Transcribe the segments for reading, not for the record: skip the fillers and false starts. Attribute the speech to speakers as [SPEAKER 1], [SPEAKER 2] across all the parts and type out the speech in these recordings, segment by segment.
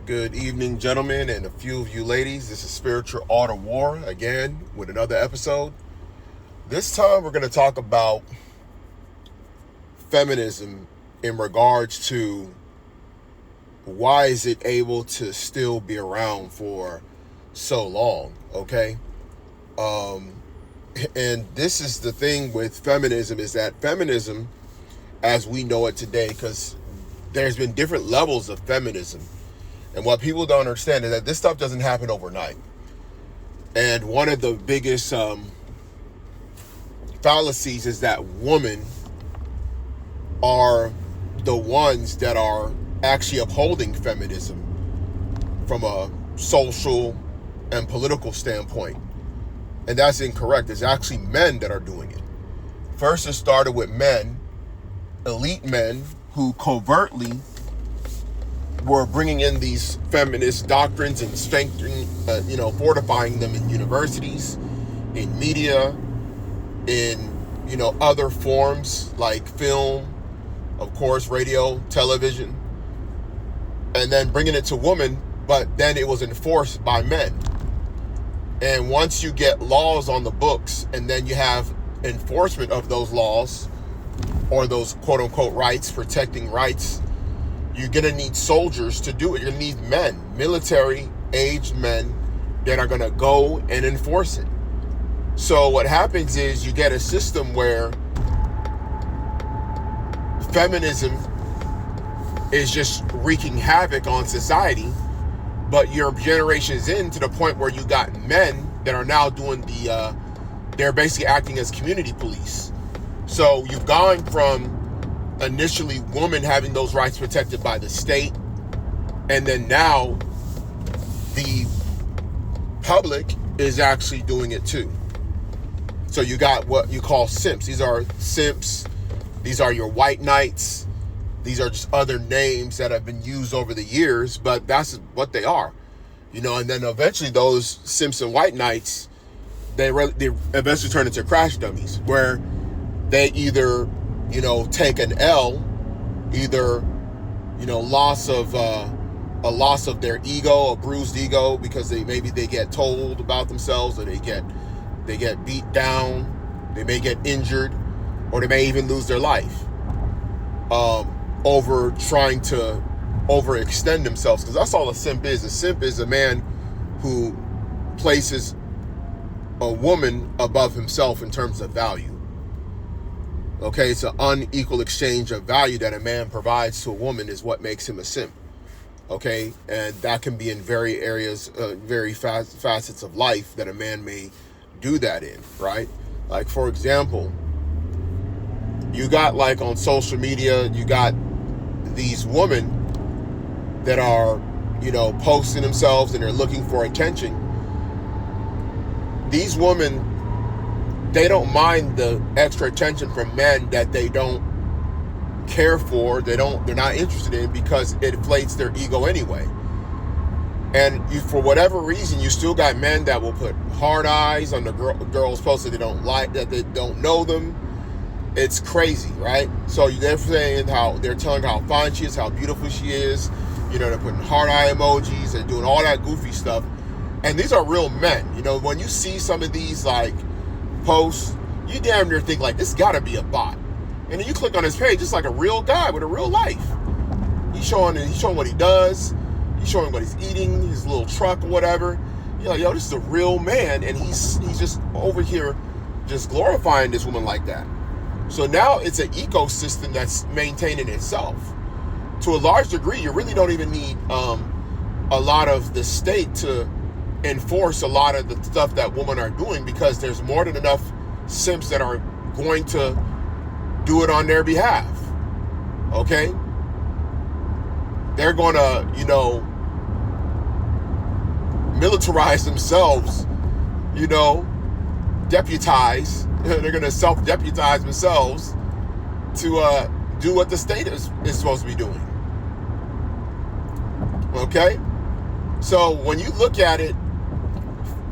[SPEAKER 1] Good evening, gentlemen, and a few of you ladies. This is Spiritual Art of War again with another episode. This time we're going to talk about feminism in regards to why is it able to still be around for so long, okay? And this is the thing with feminism, is that feminism, as we know it today, because there's been different levels of feminism. And what people don't understand is that this stuff doesn't happen overnight. And one of the biggest fallacies is that women are the ones that are actually upholding feminism from a social and political standpoint. And that's incorrect. It's actually men that are doing it. First, it started with men, elite men, who covertly were bringing in these feminist doctrines and strengthening, fortifying them in universities, in media, in, other forms like film, of course, radio, television, and then bringing it to women, but then it was enforced by men. And once you get laws on the books and then you have enforcement of those laws or those quote unquote rights, protecting rights, you're going to need soldiers to do it. You're going to need men, military-aged men that are going to go and enforce it. So what happens is you get a system where feminism is just wreaking havoc on society, but your generation's in to the point where you got men that are now doing they're basically acting as community police. So you've gone from initially women having those rights protected by the state, and then now the public is actually doing it too. So you got what you call simps. These are simps. These are your white knights. These are just other names that have been used over the years, but that's what they are. And then eventually those simps and white knights, they eventually turn into crash dummies, where they either take an L, either, loss of a loss of their ego, a bruised ego, because maybe they get told about themselves, or they get beat down, they may get injured, or they may even lose their life over trying to overextend themselves, because that's all a simp is. A simp is a man who places a woman above himself in terms of value. Okay, it's an unequal exchange of value that a man provides to a woman is what makes him a simp. Okay, and that can be in very areas, very facets of life that a man may do that in, right? Like, for example, you got, like, on social media, you got these women that are, posting themselves and they're looking for attention. These women, they don't mind the extra attention from men that they don't care for, they're not interested in, because it inflates their ego anyway. And for whatever reason, you still got men that will put hard eyes on the girls posted they don't like, that they don't know them. It's crazy, right? So they're saying they're telling how fine she is, how beautiful she is. They're putting hard eye emojis, they're doing all that goofy stuff. And these are real men. When you see some of these, like, posts, you damn near think, like, this gotta be a bot. And then you click on his page, it's like a real guy with a real life. He's showing what he does, he's showing what he's eating, his little truck or whatever. You're like, yo, this is a real man, and he's just over here just glorifying this woman like that. So now it's an ecosystem that's maintaining itself. To a large degree, you really don't even need a lot of the state to enforce a lot of the stuff that women are doing, because there's more than enough simps that are going to do it on their behalf. Okay? They're going to, militarize themselves, deputize. They're going to self-deputize themselves to do what the state is supposed to be doing. Okay? So when you look at it,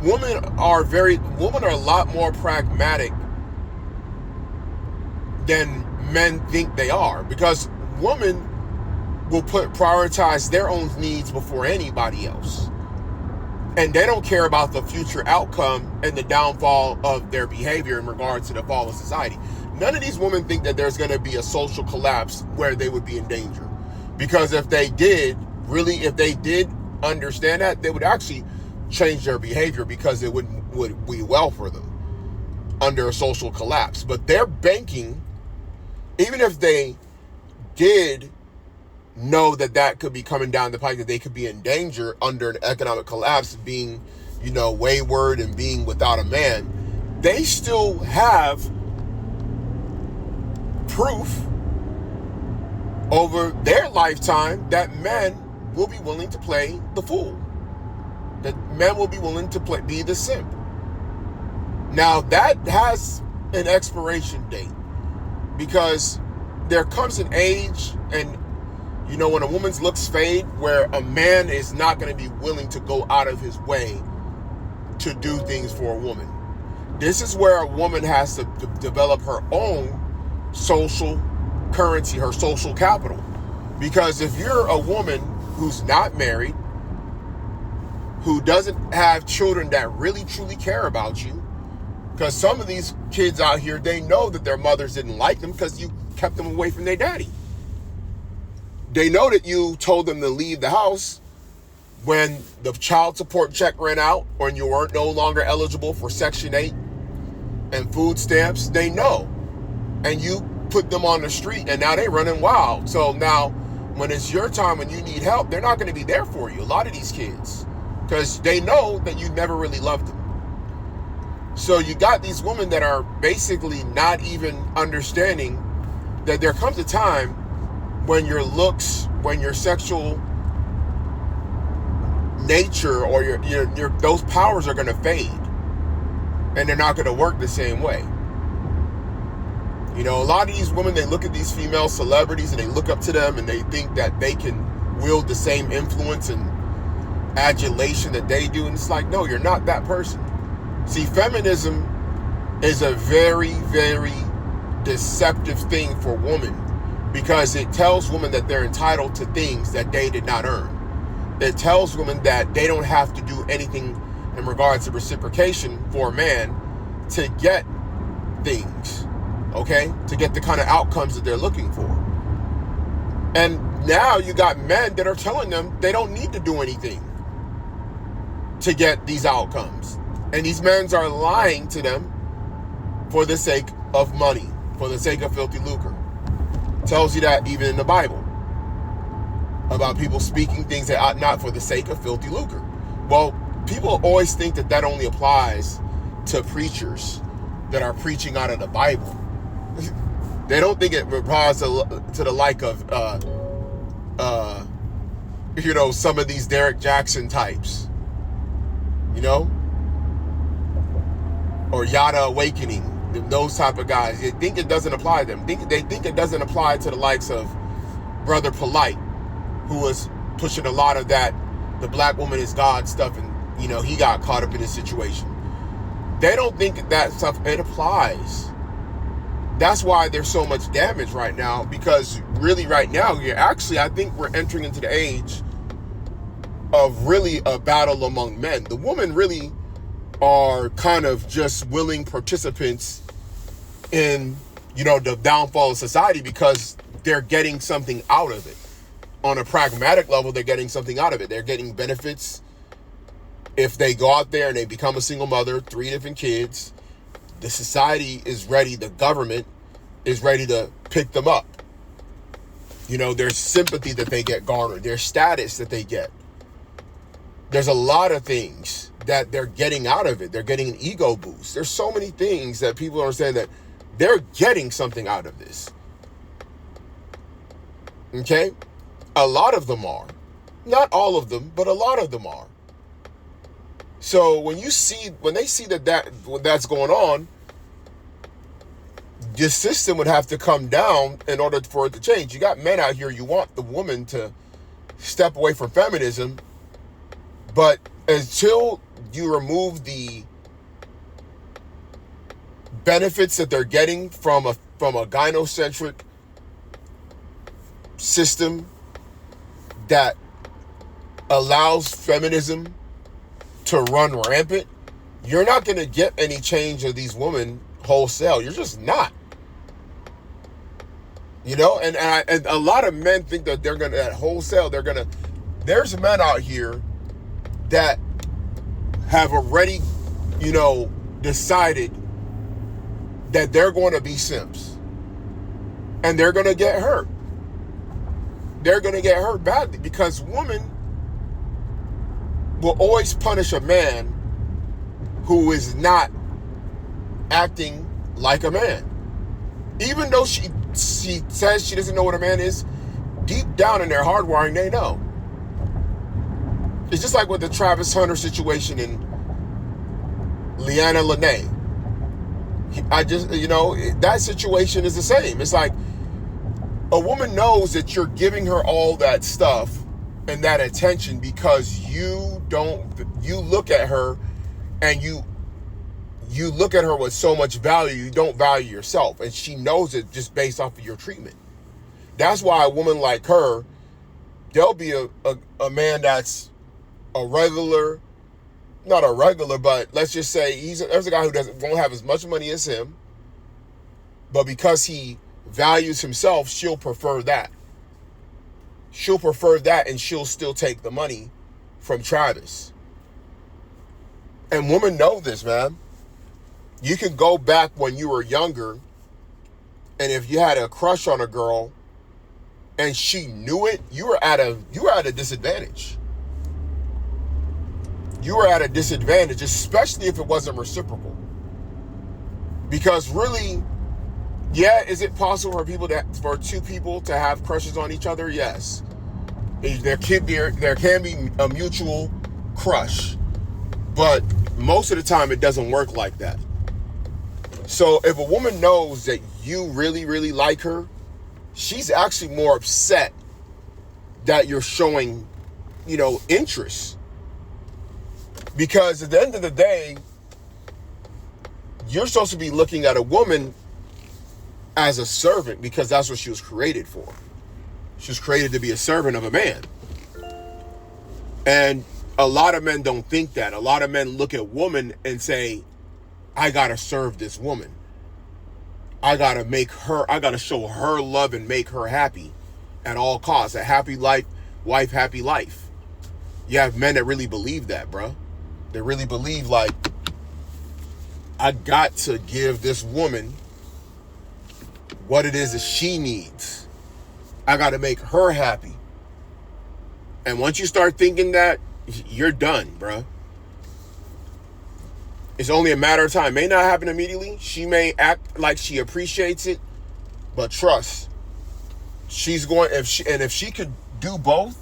[SPEAKER 1] women are a lot more pragmatic than men think they are, because women will prioritize their own needs before anybody else. And they don't care about the future outcome and the downfall of their behavior in regards to the fall of society. None of these women think that there's going to be a social collapse where they would be in danger. Because if they did understand that, they would actually change their behavior, because it would be well for them under a social collapse. But they're banking, even if they did know that could be coming down the pike, that they could be in danger under an economic collapse, being, wayward and being without a man, they still have proof over their lifetime that men will be willing to play the fool, that men will be willing to be the simp. Now that has an expiration date, because there comes an age, and when a woman's looks fade, where a man is not going to be willing to go out of his way to do things for a woman. This is where a woman has to develop her own social currency, her social capital. Because if you're a woman who's not married, who doesn't have children that really truly care about you, because some of these kids out here, they know that their mothers didn't like them because you kept them away from their daddy. They know that you told them to leave the house when the child support check ran out, or you weren't no longer eligible for Section 8 and food stamps. They know. And you put them on the street, and now they're running wild. So now when it's your time, when you need help, they're not going to be there for you, a lot of these kids, because they know that you never really loved them. So you got these women that are basically not even understanding that there comes a time when your looks, when your sexual nature, or your those powers are going to fade, and they're not going to work the same way. A lot of these women, they look at these female celebrities and they look up to them, and they think that they can wield the same influence and adulation that they do, and it's like, no, you're not that person. See, feminism is a very, very deceptive thing for women, because it tells women that they're entitled to things that they did not earn. It tells women that they don't have to do anything in regards to reciprocation for a man to get things, okay? To get the kind of outcomes that they're looking for. And now you got men that are telling them they don't need to do anything to get these outcomes. And these men are lying to them for the sake of money, for the sake of filthy lucre. Tells you that even in the Bible, about people speaking things that ought not for the sake of filthy lucre. Well, people always think that only applies to preachers that are preaching out of the Bible. They don't think it applies to the like of some of these Derek Jackson types, or Yada Awakening, those type of guys. They think it doesn't apply to them. They think it doesn't apply to the likes of Brother Polite, who was pushing a lot of that, the black woman is God stuff, and he got caught up in this situation. They don't think that stuff, it applies. That's why there's so much damage right now, because really right now, I think we're entering into the age of really a battle among men. The women really are kind of just willing participants in, the downfall of society, because they're getting something out of it. On a pragmatic level, they're getting something out of it. They're getting benefits. If they go out there and they become a single mother, 3 different kids, the society is ready, the government is ready to pick them up. There's sympathy that they get garnered, there's status that they get. There's a lot of things that they're getting out of it. They're getting an ego boost. There's so many things that people understand that they're getting something out of this. Okay? A lot of them are. Not all of them, but a lot of them are. So when they see that's going on, the system would have to come down in order for it to change. You got men out here, you want the woman to step away from feminism, but until you remove the benefits that they're getting from a gynocentric system that allows feminism to run rampant, you're not going to get any change of these women wholesale. You're just not. You know, and a lot of men think that they're going to, at wholesale, there's men out here that have already, decided that they're going to be simps. And they're going to get hurt. They're going to get hurt badly because women will always punish a man who is not acting like a man. Even though she says she doesn't know what a man is, deep down in their hardwiring, they know. It's just like with the Travis Hunter situation and Leanna Lene. That situation is the same. It's like a woman knows that you're giving her all that stuff and that attention because you look at her and you look at her with so much value, you don't value yourself. And she knows it just based off of your treatment. That's why a woman like her, there'll be a man that's a regular, not a regular, but let's just say there's a guy who won't have as much money as him, but because he values himself, she'll prefer that. She'll prefer that, and she'll still take the money from Travis. And women know this, man. You can go back when you were younger, and if you had a crush on a girl and she knew it, you were at a disadvantage. You were at a disadvantage, especially if it wasn't reciprocal. Because really, yeah, is it possible for two people to have crushes on each other? Yes. There can be a mutual crush, but most of the time it doesn't work like that. So if a woman knows that you really, really like her, she's actually more upset that you're showing, interest. Because at the end of the day, you're supposed to be looking at a woman as a servant because that's what she was created for. She was created to be a servant of a man. And a lot of men don't think that. A lot of men look at women and say, I gotta serve this woman. I gotta show her love and make her happy at all costs. A happy life, wife, happy life. You have men that really believe that, bro. They really believe, like, I got to give this woman what it is that she needs. I got to make her happy. And once you start thinking that, you're done, bro. It's only a matter of time. It may not happen immediately. She may act like she appreciates it, but trust, she's going. If she could do both,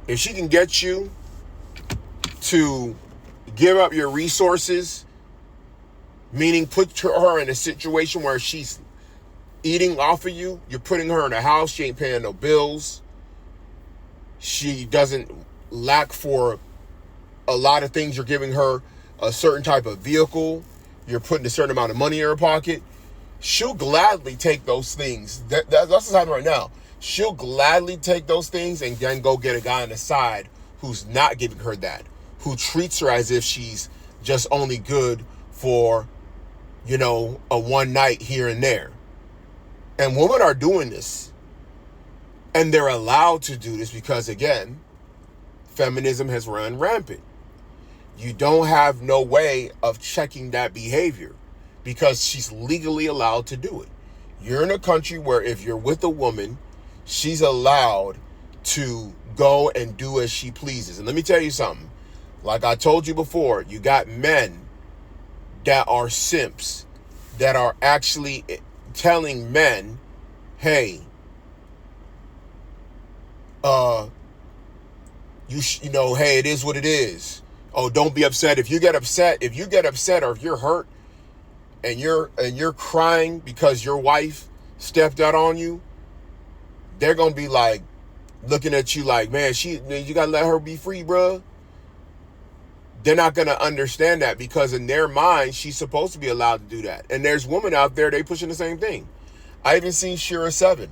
[SPEAKER 1] if she can get you to give up your resources, meaning put her in a situation where she's eating off of you, you're putting her in a house, she ain't paying no bills, she doesn't lack for a lot of things, you're giving her a certain type of vehicle, you're putting a certain amount of money in her pocket, she'll gladly take those things. That's what's happening right now. She'll gladly take those things and then go get a guy on the side who's not giving her that, who treats her as if she's just only good for, a one night here and there. And women are doing this. And they're allowed to do this because, again, feminism has run rampant. You don't have no way of checking that behavior because she's legally allowed to do it. You're in a country where if you're with a woman, she's allowed to go and do as she pleases. And let me tell you something. Like I told you before, you got men that are simps that are actually telling men, hey, hey, it is what it is. Oh, don't be upset. If you get upset or if you're hurt and you're crying because your wife stepped out on you, they're going to be like looking at you like, man, you got to let her be free, bruh. They're not going to understand that because in their mind, she's supposed to be allowed to do that. And there's women out there, they pushing the same thing. I even seen Shira 7.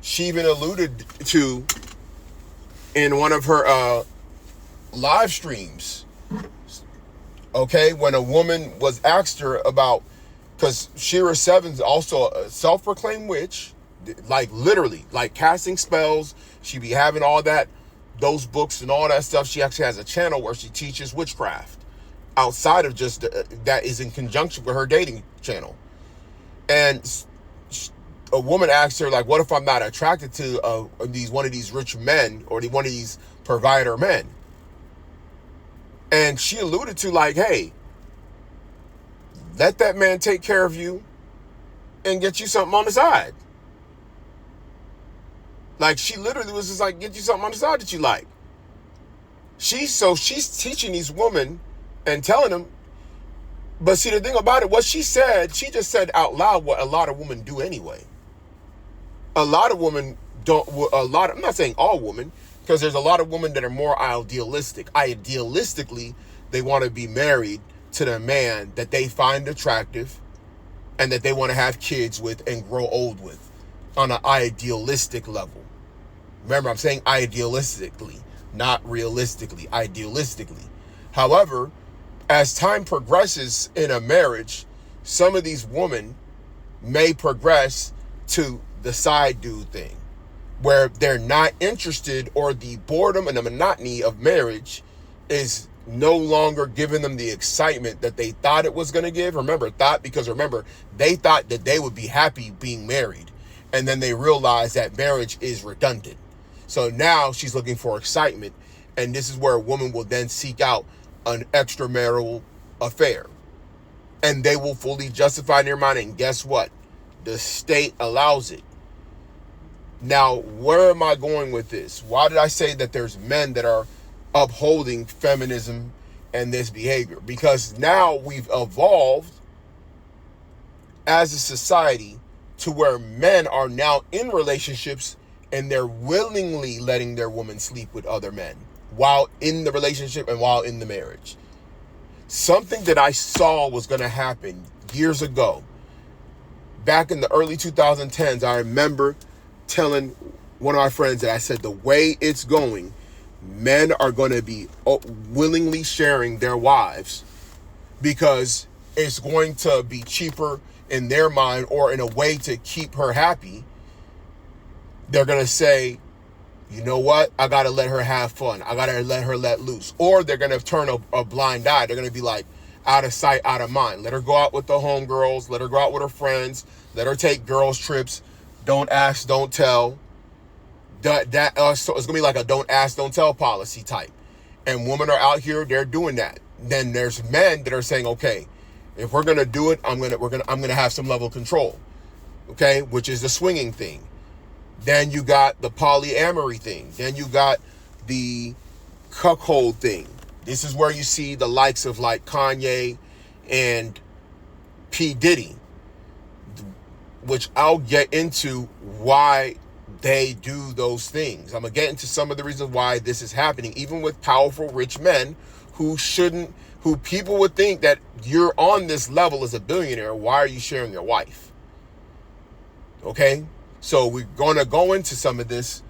[SPEAKER 1] She even alluded to in one of her live streams, okay, when a woman was asked her about, because Shira Seven's also a self-proclaimed witch, like literally, like casting spells. She be having all that, those books and all that stuff. She actually has a channel where she teaches witchcraft outside of just that is in conjunction with her dating channel. And a woman asked her, like, what if I'm not attracted to one of these rich men or one of these provider men? And she alluded to, like, hey, let that man take care of you and get you something on the side. Like, she literally was just like, get you something on the side that you like. She's teaching these women and telling them. But see, the thing about it, what she said, she just said out loud what a lot of women do anyway. A lot of women don't, I'm not saying all women, because there's a lot of women that are more idealistic. Idealistically, they want to be married to the man that they find attractive and that they want to have kids with and grow old with on an idealistic level. Remember, I'm saying idealistically, not realistically, idealistically. However, as time progresses in a marriage, some of these women may progress to the side dude thing, where they're not interested, or the boredom and the monotony of marriage is no longer giving them the excitement that they thought it was going to give. Remember, they thought that they would be happy being married. And then they realized that marriage is redundant. So now she's looking for excitement. And this is where a woman will then seek out an extramarital affair. And they will fully justify in their mind. And guess what? The state allows it. Now, where am I going with this? Why did I say that there's men that are upholding feminism and this behavior? Because now we've evolved as a society to where men are now in relationships and they're willingly letting their women sleep with other men while in the relationship and while in the marriage. Something that I saw was going to happen years ago, back in the early 2010s, I remember telling one of my friends that I said, the way it's going, men are going to be willingly sharing their wives because it's going to be cheaper in their mind, or in a way to keep her happy. They're going to say, you know what? I got to let her have fun. I got to let her let loose. Or they're going to turn a blind eye. They're going to be like, out of sight, out of mind. Let her go out with the homegirls. Let her go out with her friends. Let her take girls' trips. Don't ask, don't tell. So it's going to be like a don't ask, don't tell policy type. And women are out here, they're doing that. Then there's men that are saying, okay, if we're going to do it, I'm going to have some level of control. Okay? Which is the swinging thing. Then you got the polyamory thing. Then you got the cuckold thing. This is where you see the likes of like Kanye and P. Diddy, which I'll get into why they do those things. I'm going to get into some of the reasons why this is happening, even with powerful rich men who people would think that you're on this level as a billionaire. Why are you sharing your wife? Okay? So we're going to go into some of this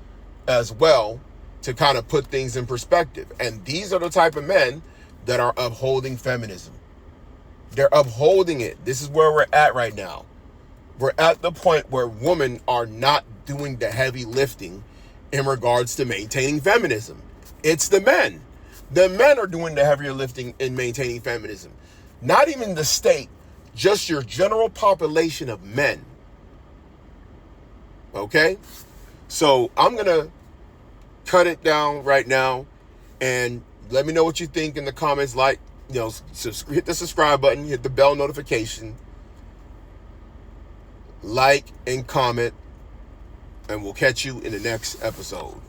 [SPEAKER 1] as well to kind of put things in perspective. And these are the type of men that are upholding feminism. They're upholding it. This is where we're at right now. We're at the point where women are not doing the heavy lifting in regards to maintaining feminism. It's the men. The men are doing the heavier lifting in maintaining feminism. Not even the state, just your general population of men. Okay? So I'm going to cut it down right now and let me know what you think in the comments. Like, hit the subscribe button, hit the bell notification, like and comment, and we'll catch you in the next episode.